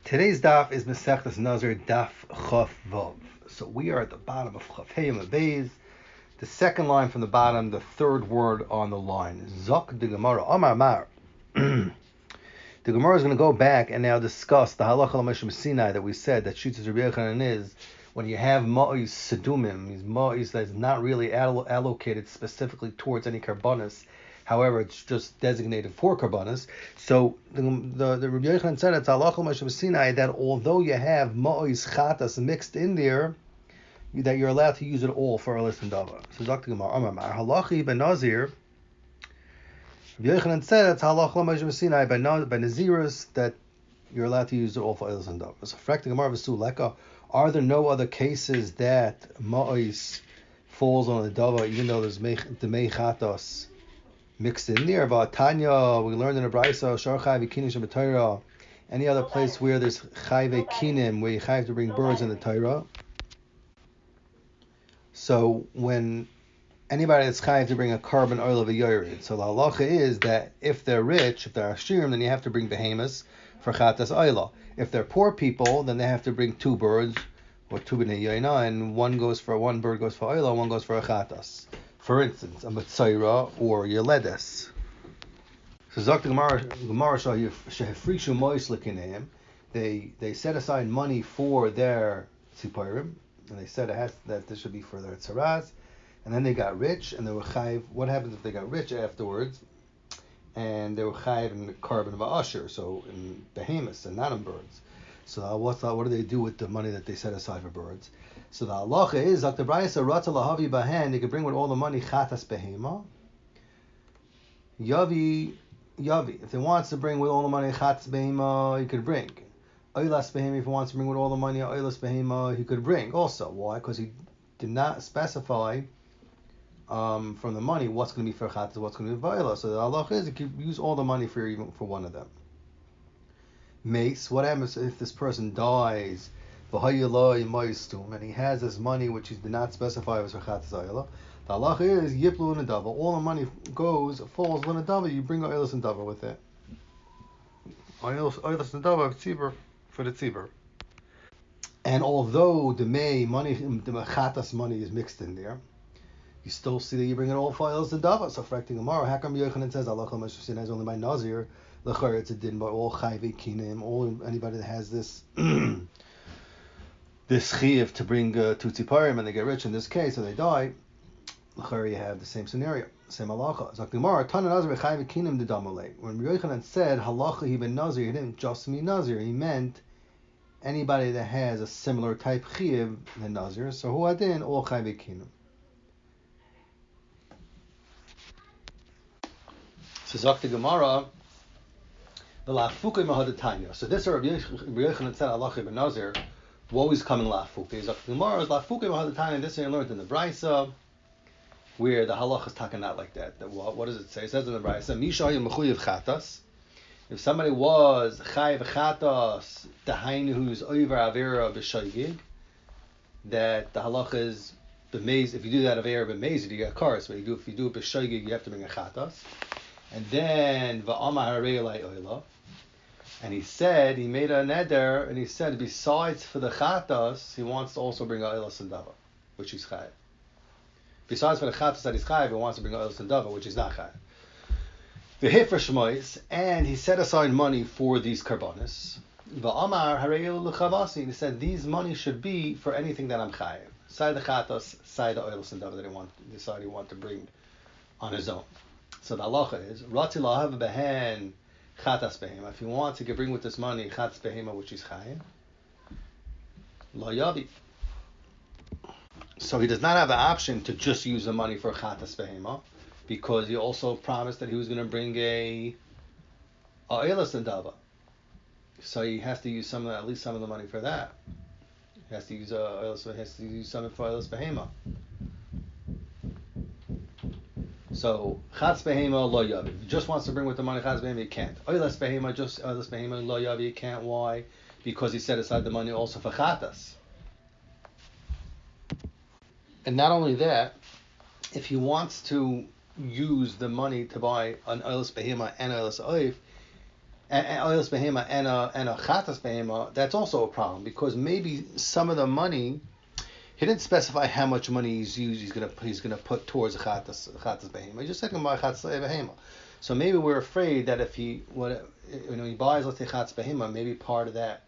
Today's daf is Masechtas Nazir Daf Chaf Vav. So we are at the bottom of Chaf Heyim Abayz, the second line from the bottom, the third word on the line. Zok de Gemara Amar Mar. The Gemara is going to go back and now discuss the halacha l'moshe Sinai that we said that Shitas Rabbi Yochanan is when you have ma'is sedumim, these ma'is that's not really allocated specifically towards any karbanis. However, it's just designated for karbanis. So the Rabbi Yochanan said it's halacha l'moshe Sinai that although you have ma'is chatas mixed in there, that you're allowed to use it all for a listen dava. So Dr. Gemara Amar halachi ben Nazir. Rabbi Yochanan said it's halacha l'moshe Sinai by Nazirus that you're allowed to use it all for oils and dava. So frak the Gemara v'su leka. Are there no other cases that ma'is falls on the dava even though there's the chatas mixed in there? Tanya, we learned in the Brisa, Shar Chayve Kinim Shabbatayra. Any other place where there's Chayve Kinim, where you have to bring birds in the Torah? So when anybody that's Chayve to bring a carbon oil of a yored, so the halacha is that if they're rich, if they're Ashirim, then you have to bring behemoths for Chatas Oila. If they're poor people, then they have to bring two birds, or two b'nei yoina, and one bird goes for Oila, one goes for a Chatas. For instance, a Matzayra or Yeledes. So Zok the Gemara Shehefrishu Mois Lekineim, they set aside money for their tziparim, and they said that this should be for their tzaraz, and then they got rich, and they were chayiv. What happens if they got rich afterwards, and they were chayiv in the carbon of asher, so in behemoths and not in birds? So what do they do with the money that they set aside for birds? So the halacha is that the brayso rata lahavi bahen. They could bring with all the money chatas behema. Yavi. If he wants to bring with all the money chatas behema, he could bring. Oilas behema. If he wants to bring with all the money oilas behema, he could bring also. Why? Because he did not specify from the money what's going to be for chatas, what's going to be for oilas. So the halacha is he could use all the money for one of them. Mace. What happens if this person dies? And he has this money which he did not specify was for chatas ayla. The halacha is yiplu in a dava. All the money falls in a dava. You bring oilas and dava with it. Oilas and dava tzibur for the tzibur. And although the chatas money is mixed in there, you still see that you bring it all for oilas and dava. So frakting tomorrow, how come Yochanan says halacha l'moshe Sinai is only by Nazir? L'chayr it's a din by all chayve kinim, all anybody that has this. This chiyuv to bring two tziparim and they get rich in this case, or they die, l'chari you have the same scenario, same halacha. Zok Gemara, Tana Nazir v'chayv kinim de damolei. When Rabbi Yochanan said halacha he ben Nazir, he didn't just mean Nazir. He meant anybody that has a similar type chiyuv than Nazir. So who adin all chayv kinim. So Zok Gemara, v'lafuke mahadatanya. So this Rabbi Yochanan said halacha ben Nazir. What was coming lafuke? Zok Gemara is lafuke mahadatanya. This I learned in the Brisa, where the halacha is talking not like that. What does it say? It says in the Brisa, Mishayu mechuyev chatas. If somebody was chayiv chatas, dahainu who's over avera b'shoigig, that the halacha is b'meiz. If you do that avera b'meiz, you get cars. But if you do it b'shoigig, you have to bring a chatas. And then va'amar harei lai oila. And he made a neder, and he said, besides for the chatas, he wants to also bring a oilas and dava, which he's chayiv. Besides for the chatas that he's chayiv, he wants to bring a oilas and dava, which is not chayiv. The hifra shmois, and he set aside money for these karbanis. Va'amar harei l'chavasi, and he said, these money should be for anything that I'm chayiv. Side the chatas, side the oilas and dava that he want to bring on his own. So the halacha is, rati lahav behen chatas behema. If he wants, he can bring with this money chatas behema, which is chayim. Lo yavi. So he does not have the option to just use the money for chatas behema, because he also promised that he was going to bring a oilas and dava. So he has to use at least some of the money for that. He has to use some for oilas behema. So chatz behema lo yavi. If he just wants to bring with the money chatz behema, he can't. Oilas behema lo yavi, he can't. Why? Because he set aside the money also for chatas. And not only that, if he wants to use the money to buy an oilas behema and oilas oif, and oilus behema and a chatas behema, that's also a problem because maybe some of the money he didn't specify how much money he's gonna put towards a chatas behema. He just said buy chatas behema. So maybe we're afraid that if he buys let's say chatas behema, maybe part of that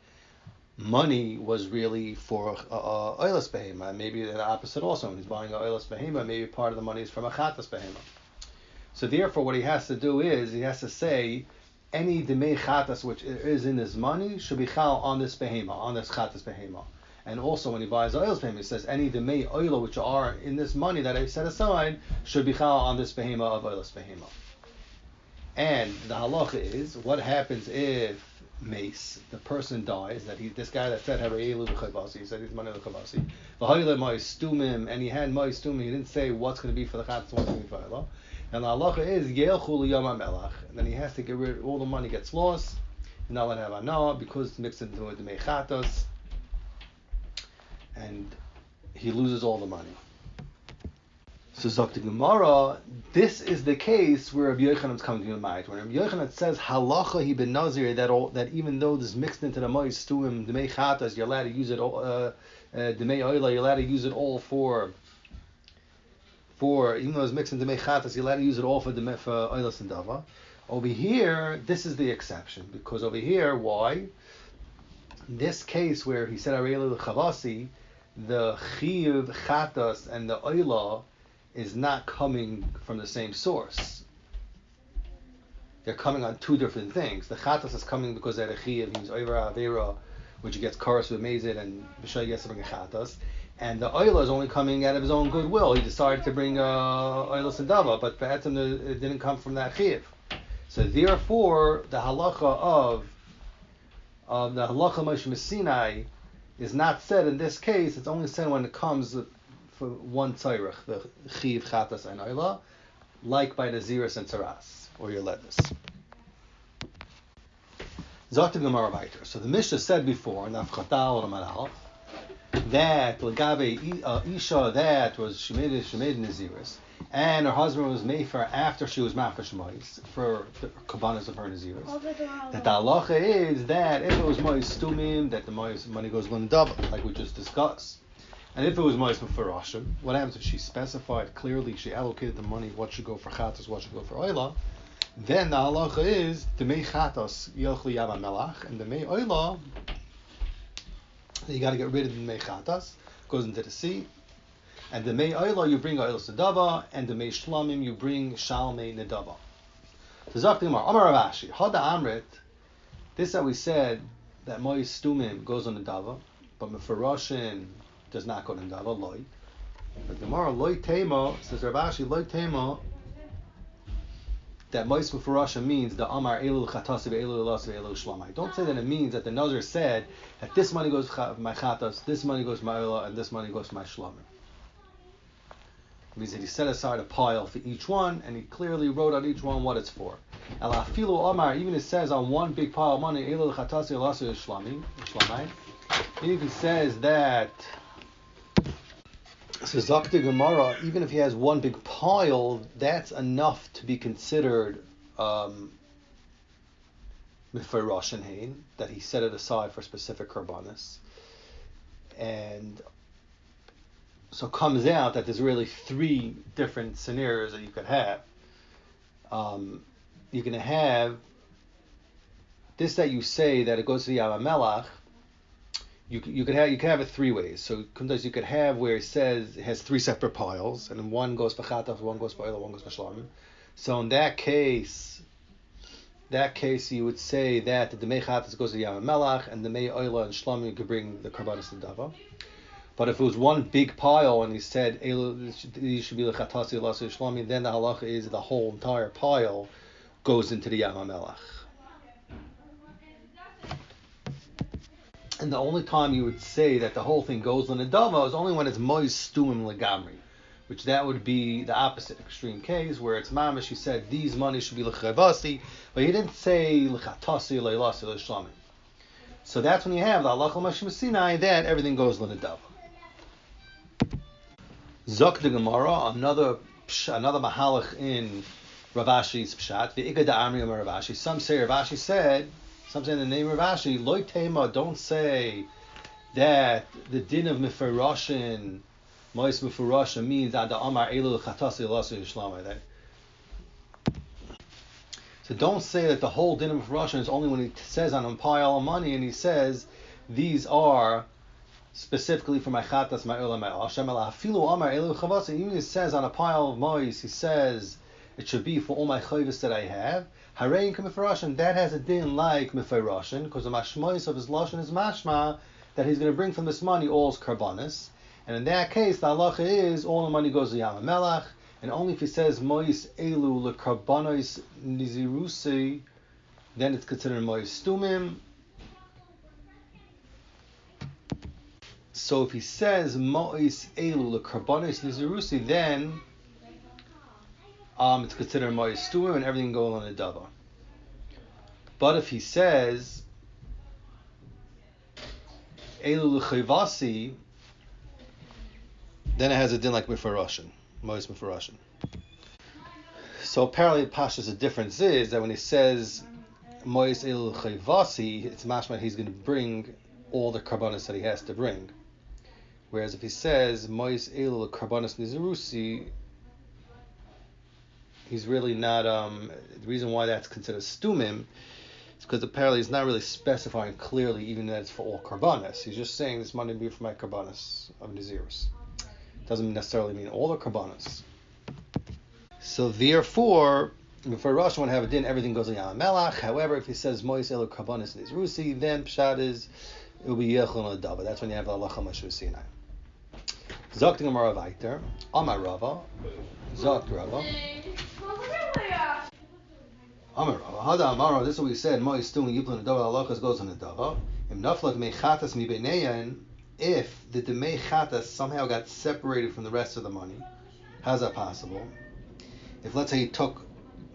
money was really for oilus behema. Maybe the opposite also. When he's buying a oilus behema, maybe part of the money is from a chatas behema. So therefore, what he has to do is he has to say any demei chatas which is in his money should be chal on this behema, on this chatas behema. And also when he buys oilus behema, he says any demei oila which are in this money that I set aside should be chal on this behema of oilus behema. And the halacha is what happens if mace, the person dies, this guy that said Harayelu v'chavasi, he said he's money v'chavasi, v'hayle moy stumim, and he had moy stumim, he didn't say what's going to be for the chatas, what's going to be for oila. And the halacha is yelchu liyom hamelach, and then he has to get rid of all the money gets lost, and not let have anah because it's mixed into the mechatos, and he loses all the money. So Zok the Gemara, this is the case where Rabbi Yochanan is coming to the mind. When Rabbi Yochanan says halacha he ben Nazir, that even though this mixed into the mois stuim the mechatas, you're allowed to use it all the mei oila, you're allowed to use it all for even though it's mixed into mechatas, you're allowed to use it all for oilas and dava. Over here, this is the exception because over here, why? In this case where he said Arelu Chavasi, the chiyuv chatas and the oila is not coming from the same source. They're coming on two different things. The chatas is coming because they're the chiyuv, means oivra avera, which gets karas with mezid and b'shay yes to bring a chatas. And the oila is only coming out of his own goodwill. He decided to bring oilas and dava, but perhaps it didn't come from that chiyuv. So therefore, the halacha of the halacha Moshe Sinai is not said in this case. It's only said when it comes for one tzairach, the chiv, chatas, and oila, like by the ziras and tzaras, or your letters. Zoktiv Gemara weiter. So the Mishnah said before, Nafchatal or Manal, that Lagabe Isha that was she made naziris, and her husband was made for after she was mafresh mois for the kabbanas of her naziris. That the halacha is that if it was mois stumim, that the mois money goes l'ndava, like we just discussed. And if it was mois mefarashim, what happens if she specified clearly, she allocated the money, what should go for chatas, what should go for oila? Then the halacha is the mei chatas yelchli yama melach, and the mei oila, you got to get rid of the mei chatas, goes into the sea, and the mei oila you bring oilas nedava, and the mei shlamim you bring shalmei nedava. So Zakti Amar Amar Ravashi Hada Amrit. This that we said that mois stumim goes on nedava, but mefarashim does not go to nedava loy. But Gemara loy tema says Ravashi loy tema that mois mefarashim means the Amar Elul Chatasi ve'Elul Elas ve'Elul Shlamai. Don't say that it means that the Nazir said that this money goes for my Chatas, this money goes for my Elah, and this money goes for my Shlamim. It means that he set aside a pile for each one, and he clearly wrote on each one what it's for. Elafilu Amar, even it says on one big pile of money, Elul Chatasi Elas ve'Shlamai. It even says that. So Zakti Gemara, even if he has one big pile, that's enough to be considered Mefarashim and Hain, that he set it aside for specific korbanos. And so it comes out that there's really three different scenarios that you could have. You can have this that you say that it goes to the Yamamelach. You could have it three ways. So sometimes you could have where it says it has three separate piles, and then one goes for chatas, one goes for oila, one goes for shlamim. So in that case you would say that the mei chatas goes to Yam Melach, and the mei oila and shlamim you could bring the karbanos to dava. But if it was one big pile and he said these should be the chatasi, lasu, shlamim, then the halacha is the whole entire pile goes into the Yam Melach. And the only time you would say that the whole thing goes on the dava is only when it's mois stuim legamri, which that would be the opposite extreme case where it's mamish. He said these money should be lechavasi, but he didn't say lechatasi, leilasi, leishlamim. So that's when you have the halacha Moshe Sinai that everything goes on the dava. Zok the Gemara, another mahalach in Rav Ashi's pshat. V'ikad da'amri amar Rav Ashi. Some say Rav Ashi said, some say in the name of Rav Ashi, Loi tema, don't say that the din of Mefaroshin, Mois Mefaroshin means that the Amar Elu Chatasi Lasu Yishlamai. So don't say that the whole din of Mefaroshin is only when he says on a pile of money and he says these are specifically for my chatas, my olam, my ashem. Hafilu Amar Elu Chavasi. Even he says on a pile of mois, he says it should be for all my chayvus that I have. Harein Mefaroshin, that has a din like Mefaroshin, because the mashmois of his lashon is mashma that he's going to bring from this money all his karbanis. And in that case, the halacha is all the money goes to Yam Melach, and only if he says mois elu le karbanos nizirusi, then it's considered mois stumim. So if he says mois elu le karbanos nizirusi, then it's considered mois stumim and everything goes on the dava. But if he says elu l'chayvasi, then it has a din like Mefaroshin, Mois Mefaroshin. So apparently Pashas, the difference is that when he says Mois elu l'chayvasi, it's mashma he's going to bring all the karbanos that he has to bring. Whereas if he says Mois elu karbanos nizirusi, he's really not. The reason why that's considered stumim is because apparently he's not really specifying clearly, even that it's for all karbanos. He's just saying this money will be for my karbanos of Nazirus. Doesn't necessarily mean all the karbanos. So therefore, for Rosh one have a din, everything goes on Yam Melach. However, if he says Mois elu karbanos Nazrusi, then pshat is it will be Yechon Adava. That's when you have the halacha Moshe Sinai. Zok Gemara Vayter, Amar Rava, Zok Rava. Amar Rava, Hada Amaro. This is what we said. Mois Stum Yiplan Adava. Halachas goes on Adava. Im Naflat Mechatas Mi Beineyan. If the Demei Chatas somehow got separated from the rest of the money, how's that possible? If let's say he took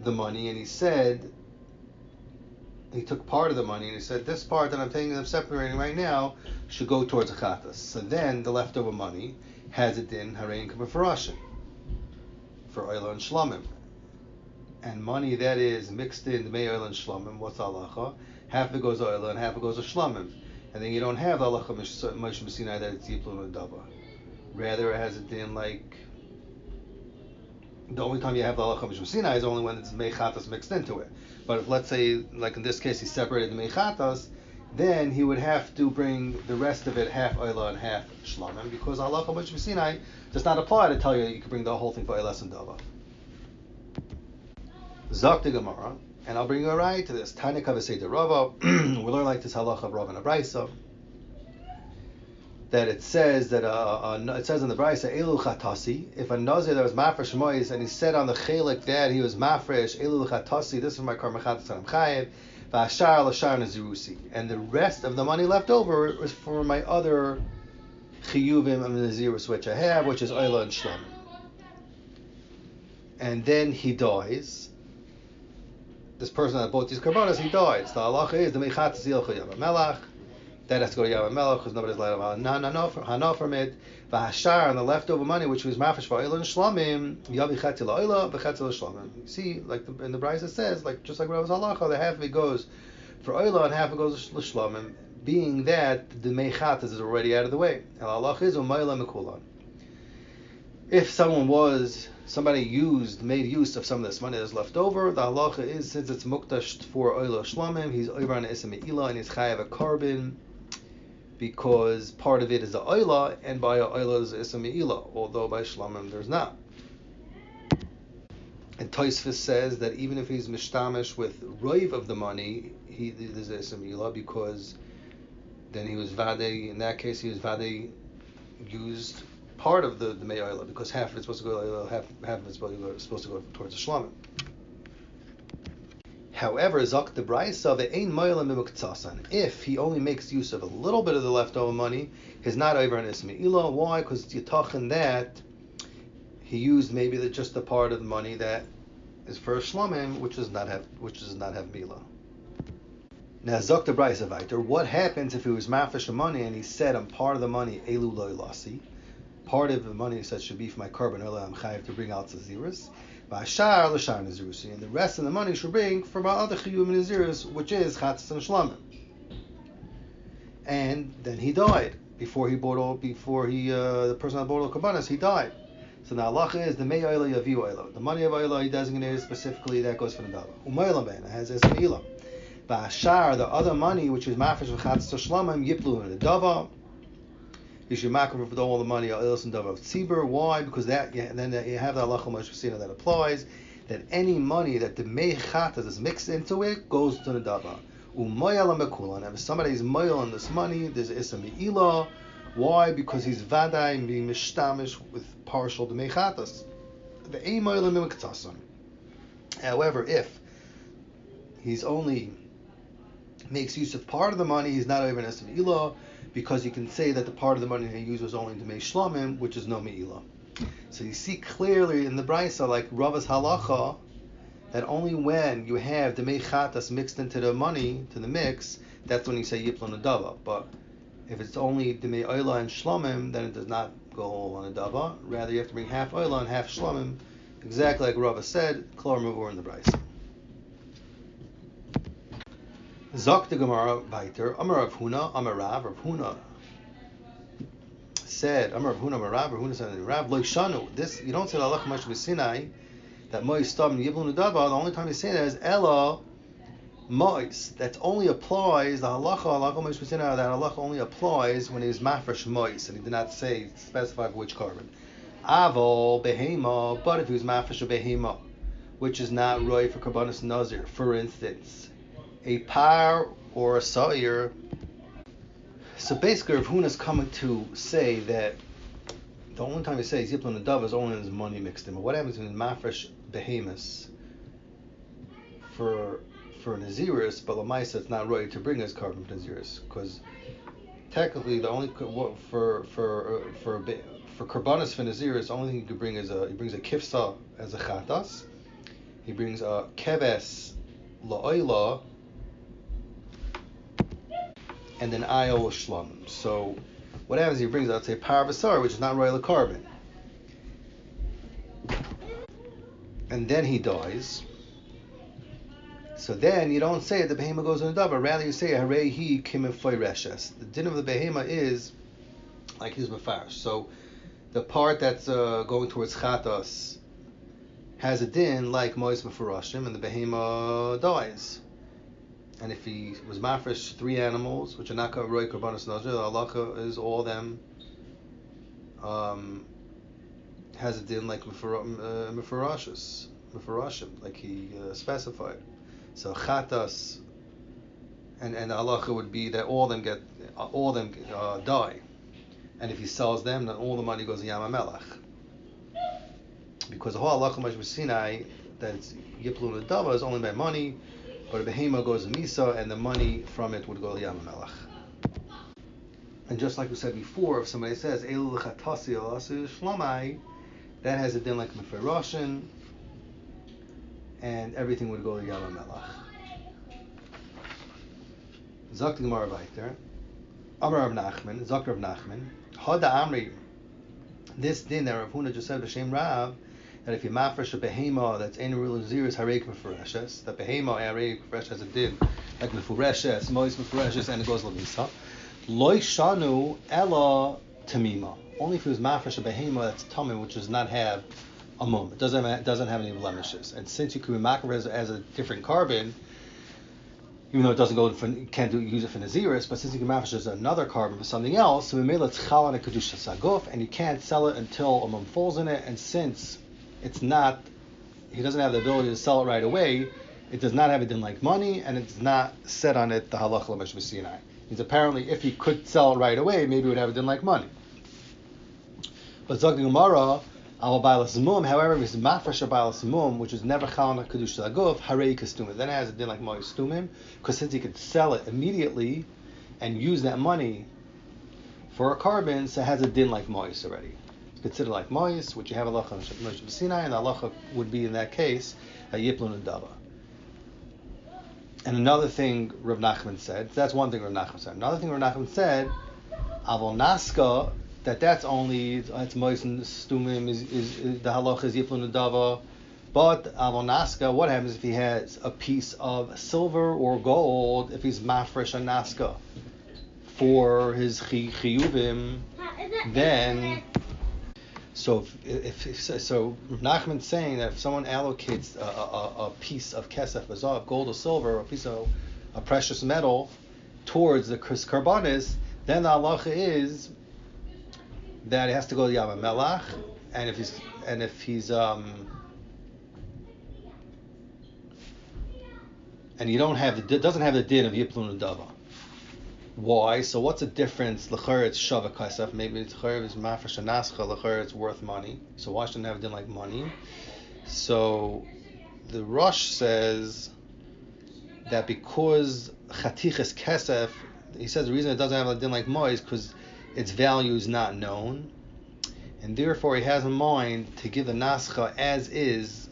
the money and he said, he took part of the money and he said, this part that I'm taking, I'm separating right now, should go towards a Chatas. So then the leftover money has a din Harein K'Mefaroshin for Oila and Shlomim. And money that is mixed in Demei Oila and Shlomim, what's halacha? Half of it goes to Oila and half of it goes to Shlomim. And then you don't have the halacha Moshe Sinai that it's Yiplun Adava. Rather, it has a din like the only time you have the halacha Moshe Sinai is only when it's mechatas mixed into it. But if let's say, like in this case, he separated the mechatas, then he would have to bring the rest of it half oila and half shlamim, because halacha Moshe Sinai does not apply to tell you that you can bring the whole thing for oilas and dava. Zok the Gemara. And I'll bring you a right to this. Tanya Kavasei Rava. We learn like this halacha of Rav and Abraisa that it says that it says in the Braisa Elu Chatasi. If a Nazir that was mafresh mois and he said on the chelik that he was mafresh Elu Chatasi, this is my karma chatas and I'm chayev. V'ashar l'shar nazirusi, and the rest of the money left over is for my other chiyuvim of nazirus which I have, which is oila and shlamim. And then he dies. This person that bought these karbanos, he dies. The halacha is the mechatas yilcha Yam Melach. That has to go to Yam Melach because nobody's allowed to hana from it. V'hashar, and the leftover money, which was mafresh for oila and shlamim, yavi chetzi la'oila, v'chetzi l'shlamim. You see, like in the Brisa says, like just like Rav's halacha, the half of it goes for oila and half of it goes to l'shlamim, being that the mechatas is already out of the way. And halacha is u'mayla mekulan. If somebody made use of some of this money that's left over, the halacha is, since it's mukdash for oila shlamim, he's over on isam me'ila and he's chayav a carbon, because part of it is the oila, and by a oila is isam me'ila, although by shlamim there's not. And Tosfos says that even if he's mishtamish with roiv of the money, there's isam me'ila, because then he was vade, in that case he was vade used part of the me'oila, because half of it's supposed to go to oila, half of it's supposed to go towards the shlamim. However, zok the brayso ve'ein mo'ila mimuktasan. If he only makes use of a little bit of the leftover money, he's not over an ismi ila. Why? Because it's yitachin that he used maybe just the part of the money that is for a shlamim, which does not have mila. Now, zok the brayso vayter. What happens if he was mafresh money and he said on part of the money elu loy lasi? Part of the money he said should be for my carbon oil. I'm chayav to bring out zaziras. V'ashar l'shar Nazirus, and the rest of the money should bring for other chiyuvim Nazirus, which is chatzis and shlamim. And then he died the person that bought all kabbanas, he died. So the halacha is the mei oila yaviu oila. The money of oila he designated specifically, that goes for the dava. Umayla ben has as an ilah. Ba'ashar, the other money which is mafresh v'chatzis shlamim yiplu in the dava. You should makar for all the money ilas and dava of tzibur. Why? Because then you have the halacha mashvasina that applies, that any money that the mei chatas is mixed into it goes to the dava. Umayala mekulan. If somebody is moyal on this money, there's a me'ilah. Why? Because he's vaday being mishtamish with partial demei chatas. However, if he's only makes use of part of the money, he's not even as me'ilah, because you can say that the part of the money he used was only demei shlamim, which is no me'ilah. So you see clearly in the brisa, like Rava's halacha, that only when you have the mechatas mixed into the money, to the mix, that's when you say yiplon adava. But if it's only the me'oila and shlamim, then it does not go all on adava. Rather, you have to bring half oila and half shlamim, exactly like Rava said, klor mavur in the brisa. Zok the Gemara weiter, Amar Rav Huna, Amar Rav Huna said, Amar Rav Huna said, Rav lo shanu. This you don't say the halacha much b'Sinai, that mois stam yiblun adava. The only time you say that is ella mois. That only applies the halacha mois b'Sinai. That halacha only applies when he is mafresh mois, and he did not specify for which carbon. Avol behema, but if he was mafresh a behema, which is not roy for karbanis nazir, for instance, a par or a sa'ir. So basically, Rav Huna is coming to say that the only time he says yiplon adava is only when his money mixed in. But what happens when mafresh behemoths for Naziris, but Lamaisa it's not right to bring his carbon Naziris, because technically the only for karbanis for Naziris, the only thing he could bring is he brings a kifsa as a chatas, he brings a keves la'oila, and then ayo shlamim. So what happens? He brings out, say, par basar, which is not royal carbon, and then he dies. So then you don't say the behema goes in the dava. Rather you say harei he kimifoi reshes. The din of the behema is like his mafarish. So the part that's going towards chatas has a din like mois mefarashim, and the behema dies. And if he was mafresh 3 animals, which are not roy karbanos nazir, the halacha is all of them has a din like mefarashim, like he specified. So chatas and the halacha would be that all of them die, and if he sells them, then all the money goes to Yam HaMelech. Because the whole halacha mashma Sinai that it's yiplun adava is only by money, but a behema goes to Misa, and the money from it would go to Yam HaMelech. And just like we said before, if somebody says Eilu l'chatasi alasu shlamai, that has a din like mefaroshin, and everything would go to Yam HaMelech. Zok the Gemara weiter. Amar Rav Nachman, Zok Rav Nachman, Hada Amri. This din that Rav Huna just said b'shem Rav, that if you mafresh a behema that's in real ziris hareik mefureshes, that behema hareik mefureshes has a din like mefureshes, mois mefureshes, and it goes l'misa. Loi shanu ella tamima. Only if it was mafresh a behema that's tummy, which does not have a mum. It doesn't have any blemishes. And since you can be makar as a different carbon, even though it doesn't go for, can't use it for Naziris, but since you can mafresh as another carbon for something else, so we made let's chal on a kedusha saguf, and you can't sell it until a mum falls in it. And since it's not, he doesn't have the ability to sell it right away, it does not have a din like money, and it's not set on it the halach l'mesh v'sinai. Means apparently if he could sell it right away, maybe it would have a din like money. But Zog the Gemara, however, if it's mafresh abalas mum, which is never chal on a kedusha saguf, harei kastumim, then it has a din like mois tumim, because since he could sell it immediately and use that money for a carbon, so it has a din like mois already. Considered like mois, which you have halacha Moshe Sinai, and the halacha would be in that case a yiplun and dava. And another thing Rav Nachman said, that's one thing Rav Nachman said. Another thing Rav Nachman said, avol naska, that's only it's mois and stumim is the halacha is yiplun and dava But avonaska, what happens if he has a piece of silver or gold? If he's mafresh a naska for his chiyuvim, then so so Nachman's saying that if someone allocates a piece of kesef, of gold or silver, a piece of a precious metal towards the karbanis, then the halacha is that it has to go to Yam Melach, and if he's and you doesn't have the din of Yiplun Dava. Why? So what's the difference? L'chayr it's shava kasef. Maybe it's l'chayr is mafresh anascha. L'chayr it's worth money. So why shouldn't it have a din like money? So the Rosh says that because chatiches kesef, he says the reason it doesn't have a din like mo is because its value is not known, and therefore he has in mind to give the nascha as is,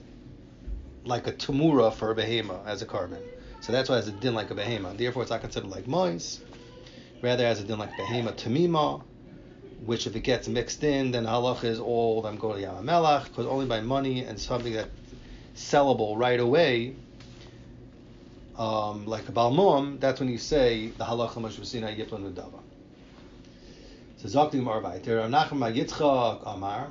like a tumura for a behema as a carbon. So that's why it has a din like a behema. Therefore it's not considered like mois. Rather, as a din like behema tamima, which if it gets mixed in, then halacha is all them go to Yam Melach, because only by money and something that's sellable right away, like a balmum, that's when you say the halacha mashvusina yiplon udava. So zakti marvai ter Nachman Yitzchak Amar.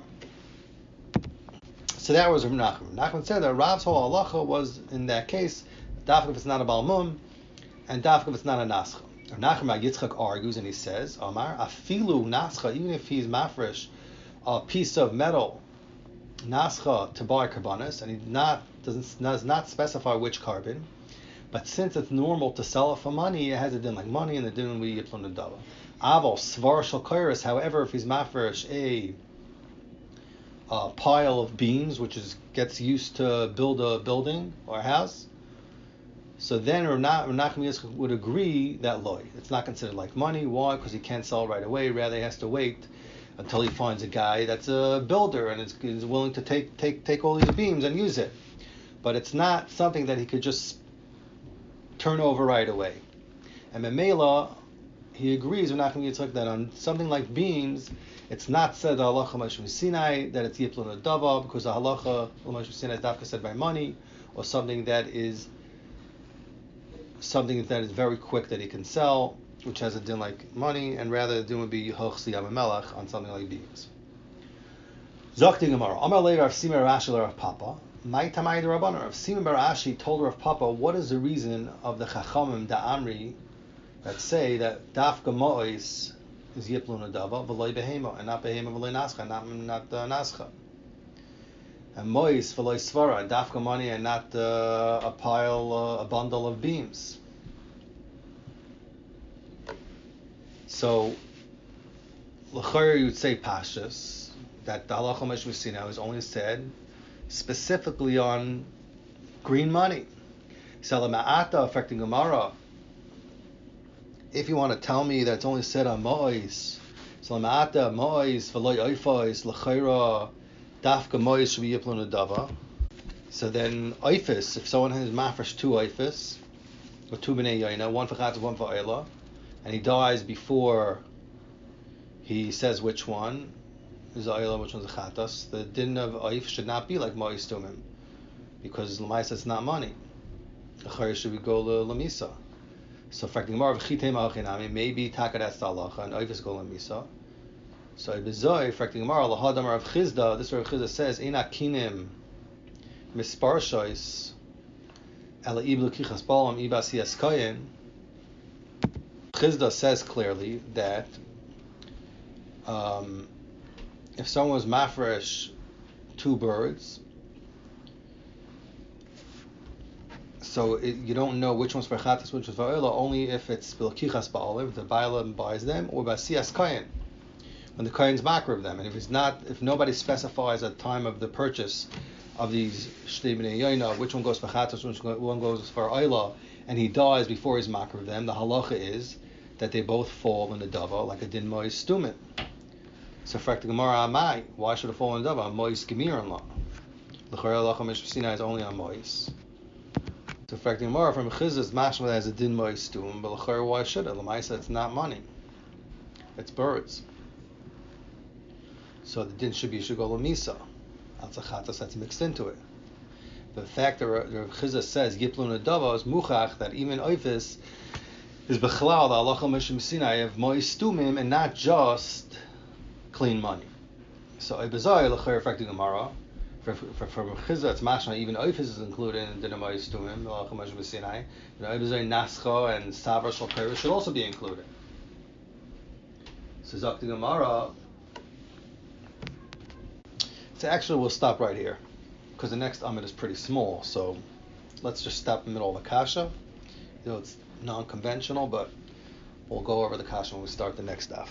So that was Rav Nachman. Nachman said that Rav's whole halacha was in that case, dafka if it's not a balmum, and dafka if it's not a nascha. Nachman Yitzchak argues and he says, Amar, afilu nascha, even if he's mafresh a piece of metal, nascha to buy karbanis, and he does not specify which carbon, but since it's normal to sell it for money, it has a din like money, and the din we yiplon dava. Aval svar shel kairos, however, if he's mafresh a pile of beams, which gets used to build a building or a house, so then Rav Nachman Yitzchak would agree that loy, it's not considered like money. Why? Because he can't sell it right away. Rather, he has to wait until he finds a guy that's a builder and is willing to take all these beams and use it. But it's not something that he could just turn over right away. And Memela, he agrees with Nachman Yitzchak that on something like beams, it's not said the halacha mashum Sinai that it's yiplon adava, because the halacha mashum Sinai is dafka said by money, or something that is very quick that he can sell, which has a din like money, and rather the din would be hochsi Yam Melach on something like beams. Zakti Gemara. Amar later Rav Sima Rashi Rav Papa. My Tamai the Rabbanar. Rav Sima Rashi told Rav Papa, what is the reason of the Chachamim da Amri that say that dafka mois is yiplun adava v'loy behema, and not behema v'loy nascha, not nascha. And mois v'loy svara, dafka money, and not a bundle of beams. So l'chayr you would say pashas that the halacha meshvusina is only said specifically on green money. Salama'ata affecting Gemara. If you want to tell me that it's only said on mois, salama'ata mois v'loy oifos l'chayra dafka mois should be yiplon adava. So then oifis, if someone has mafresh two oifis or two b'nei yoina, one for chatz, one for oila, and he dies before he says which one is oila, which one's a chatas, the din of oif should not be like mois to him, because l'maisa it's not money. L'chayra should go l'misa. So affecting more of chitei ma'achinami, maybe taka that's the halacha, and oifis go l'misa. So Ibizoi, affecting more lahadamar of Chizda, this Rav Chizda says, Eina kinim mispar shois ela iblu kichas balam ibas yaskayin. Chizda says clearly that if someone was mafresh two birds, so you don't know which one's for chatas, which is for oila, only if it's bilkichas ba'olim, if the ba'olim buys them, or ba'siyas kayin, when the kain's makar of them. And if nobody specifies at the time of the purchase of these shtei b'nei yoina, which one goes for chatas, which one goes for oila, and he dies before he's makar of them, the halacha is that they both fall in the dava, like a din mois stumin. So for the Gemara Amai, why should it fall in the dava? Mois gemir and law. The halacha meshvusina is only on mois. So for the Gemara from Chiz's mashma as a din mois stum, but l'chayr, why should it? L'maisa it's not money, it's birds. So the din should go l'misa. That's a chatas that's mixed into it. The fact that Rav Chizah says Yiplun Adava is muchach that even oifis is bechlal the halacha Moshe Sinai of moistumim and not just clean money. So Ibazai l'chayr affecting Gemara. For Chizah, it's mashma even oifis is included in the moistumim the halacha Moshe Sinai. Ibazai nascha and savra shal should also be included. So Zakti Gemara. So actually, we'll stop right here because the next Amid is pretty small. So let's just stop in the middle of the kasha. It's non-conventional, but we'll go over the kasha when we start the next daf.